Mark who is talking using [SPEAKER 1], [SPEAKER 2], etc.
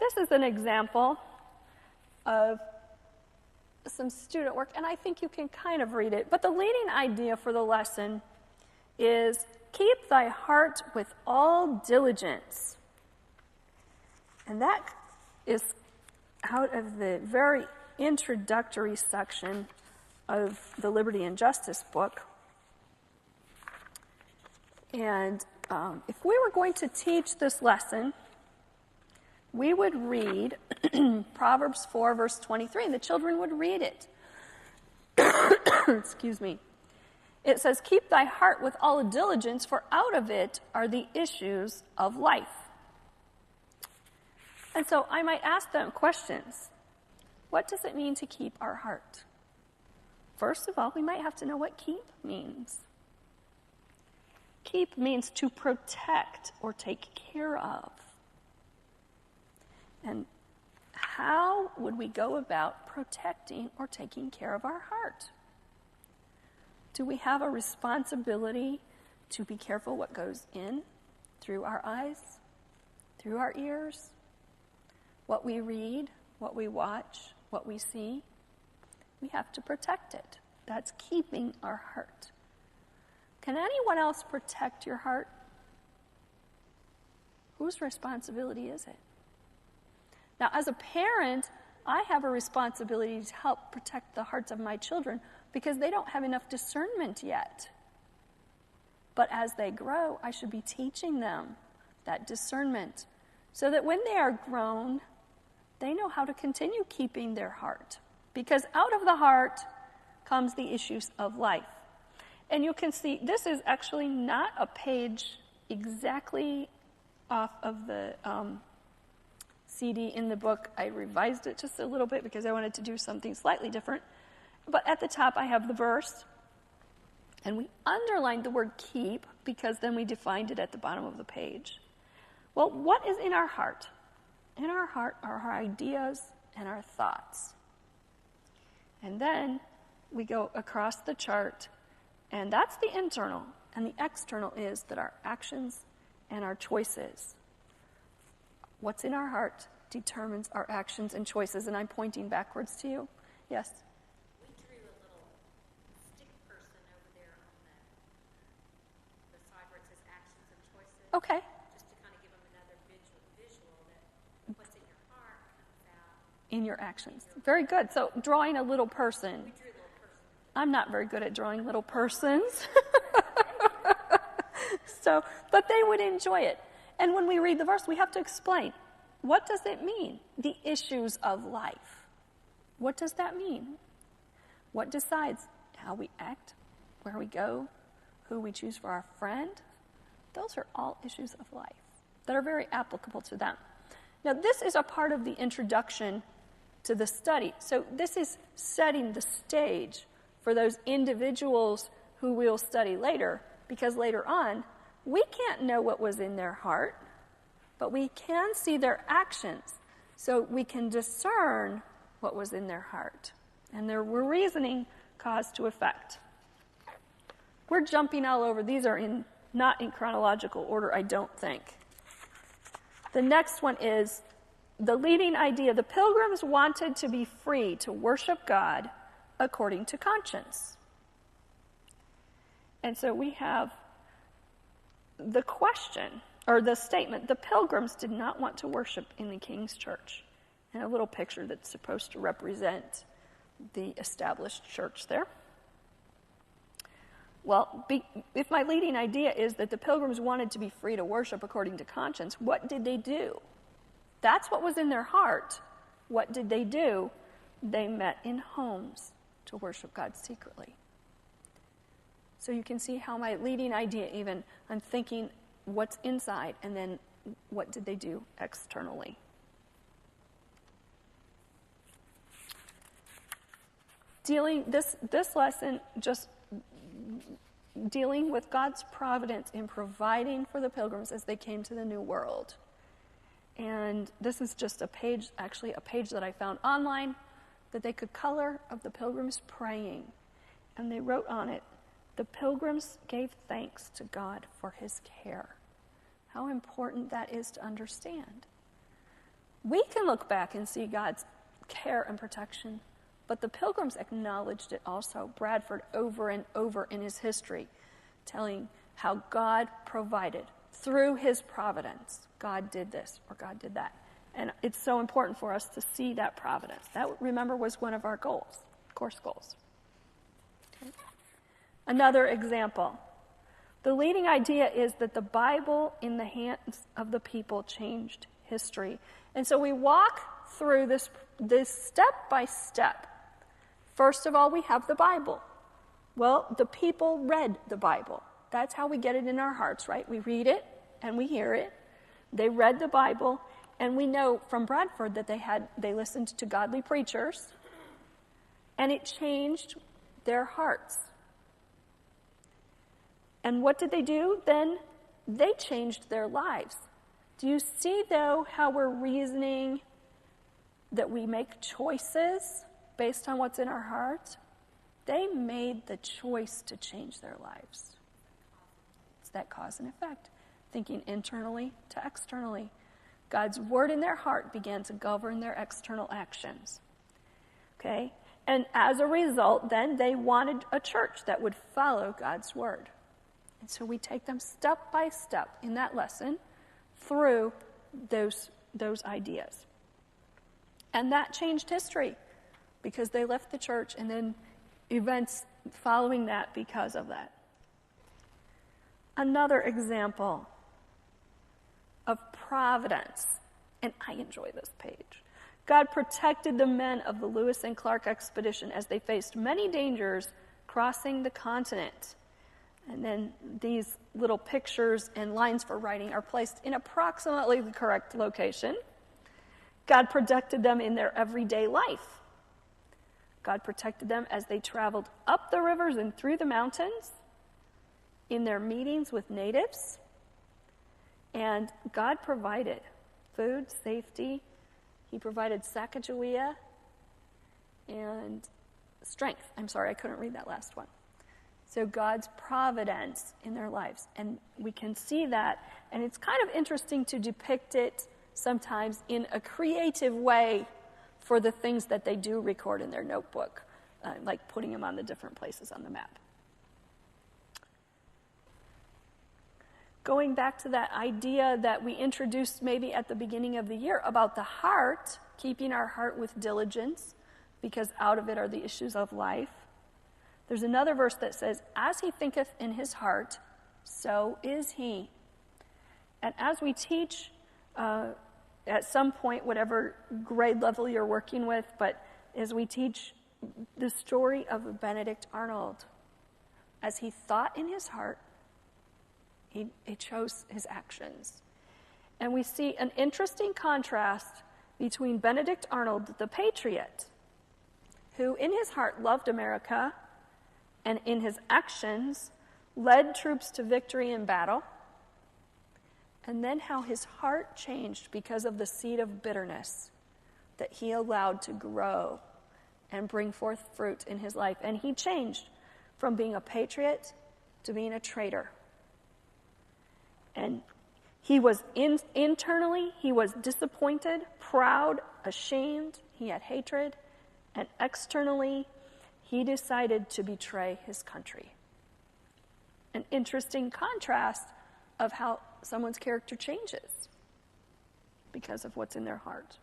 [SPEAKER 1] This is an example of some student work, and I think you can kind of read it. But the leading idea for the lesson is, keep thy heart with all diligence. And that is out of the very introductory section of the Liberty and Justice book. And if we were going to teach this lesson, we would read Proverbs 4, verse 23, and the children would read it. Excuse me. It says, keep thy heart with all diligence, for out of it are the issues of life. And so I might ask them questions. What does it mean to keep our heart? First of all, we might have to know what keep means. Keep means to protect or take care of. And how would we go about protecting or taking care of our heart? Do we have a responsibility to be careful what goes in through our eyes, through our ears, what we read, what we watch, what we see? We have to protect it. That's keeping our heart. Can anyone else protect your heart? Whose responsibility is it? Now, as a parent, I have a responsibility to help protect the hearts of my children because they don't have enough discernment yet. But as they grow, I should be teaching them that discernment so that when they are grown, they know how to continue keeping their heart. Because out of the heart comes the issues of life. And you can see this is actually not a page exactly off of the CD in the book. I revised it just a little bit because I wanted to do something slightly different. But at the top I have the verse, and we underlined the word keep because then we defined it at the bottom of the page. Well, what is in our heart? In our heart are our ideas and our thoughts. And then we go across the chart, and that's the internal, and the external is that our actions and our choices. What's in our heart determines our actions and choices, and I'm pointing backwards to you. Yes?
[SPEAKER 2] We drew a little stick person over there on the side where it says actions and choices.
[SPEAKER 1] Okay.
[SPEAKER 2] Just to kind of give them another visual that what's in your heart comes out.
[SPEAKER 1] In your actions. Very good. So drawing a little person.
[SPEAKER 2] We drew a little person.
[SPEAKER 1] I'm not very good at drawing little persons. But they would enjoy it. And when we read the verse, we have to explain, what does it mean? The issues of life. What does that mean? What decides how we act, where we go, who we choose for our friend? Those are all issues of life that are very applicable to them. Now, this is a part of the introduction to the study. So this is setting the stage for those individuals who we'll study later, because later on, we can't know what was in their heart, but we can see their actions, so we can discern what was in their heart. And there were reasoning cause to effect. We're jumping all over. These are not in chronological order, I don't think. The next one is the leading idea. The Pilgrims wanted to be free to worship God according to conscience. And so we have the question, or the statement, the Pilgrims did not want to worship in the King's church. And a little picture that's supposed to represent the established church there. Well, if my leading idea is that the Pilgrims wanted to be free to worship according to conscience, what did they do? That's what was in their heart. What did they do? They met in homes to worship God secretly. So you can see how my leading idea even, I'm thinking what's inside and then what did they do externally. This lesson just dealing with God's providence in providing for the Pilgrims as they came to the New World. And this is just a page that I found online that they could color of the Pilgrims praying. And they wrote on it, the Pilgrims gave thanks to God for his care. How important that is to understand. We can look back and see God's care and protection, but the Pilgrims acknowledged it also. Bradford over and over in his history, telling how God provided through his providence. God did this or God did that. And it's so important for us to see that providence. That, remember, was one of our goals, course goals. Okay. Another example. The leading idea is that the Bible in the hands of the people changed history. And so we walk through this step by step. First of all, we have the Bible. Well, the people read the Bible. That's how we get it in our hearts, right? We read it and we hear it. They read the Bible, and we know from Bradford that they listened to godly preachers, and it changed their hearts. And what did they do? Then they changed their lives. Do you see, though, how we're reasoning that we make choices based on what's in our heart? They made the choice to change their lives. It's that cause and effect, thinking internally to externally. God's word in their heart began to govern their external actions. Okay? And as a result, then, they wanted a church that would follow God's word. And so we take them step by step in that lesson through those ideas. And that changed history because they left the church and then events following that because of that. Another example of providence, and I enjoy this page. God protected the men of the Lewis and Clark expedition as they faced many dangers crossing the continent. And then these little pictures and lines for writing are placed in approximately the correct location. God protected them in their everyday life. God protected them as they traveled up the rivers and through the mountains, in their meetings with natives. And God provided food, safety. He provided Sacagawea and strength. I'm sorry, I couldn't read that last one. So God's providence in their lives. And we can see that. And it's kind of interesting to depict it sometimes in a creative way for the things that they do record in their notebook, like putting them on the different places on the map. Going back to that idea that we introduced maybe at the beginning of the year about the heart, keeping our heart with diligence, because out of it are the issues of life. There's another verse that says, as he thinketh in his heart, so is he. And as we teach, at some point, whatever grade level you're working with, but as we teach the story of Benedict Arnold, as he thought in his heart, he chose his actions. And we see an interesting contrast between Benedict Arnold, the patriot, who in his heart loved America, and in his actions led troops to victory in battle, and then how his heart changed because of the seed of bitterness that he allowed to grow and bring forth fruit in his life. And he changed from being a patriot to being a traitor. And he was internally, he was disappointed, proud, ashamed, he had hatred, and externally, he decided to betray his country. An interesting contrast of how someone's character changes because of what's in their heart.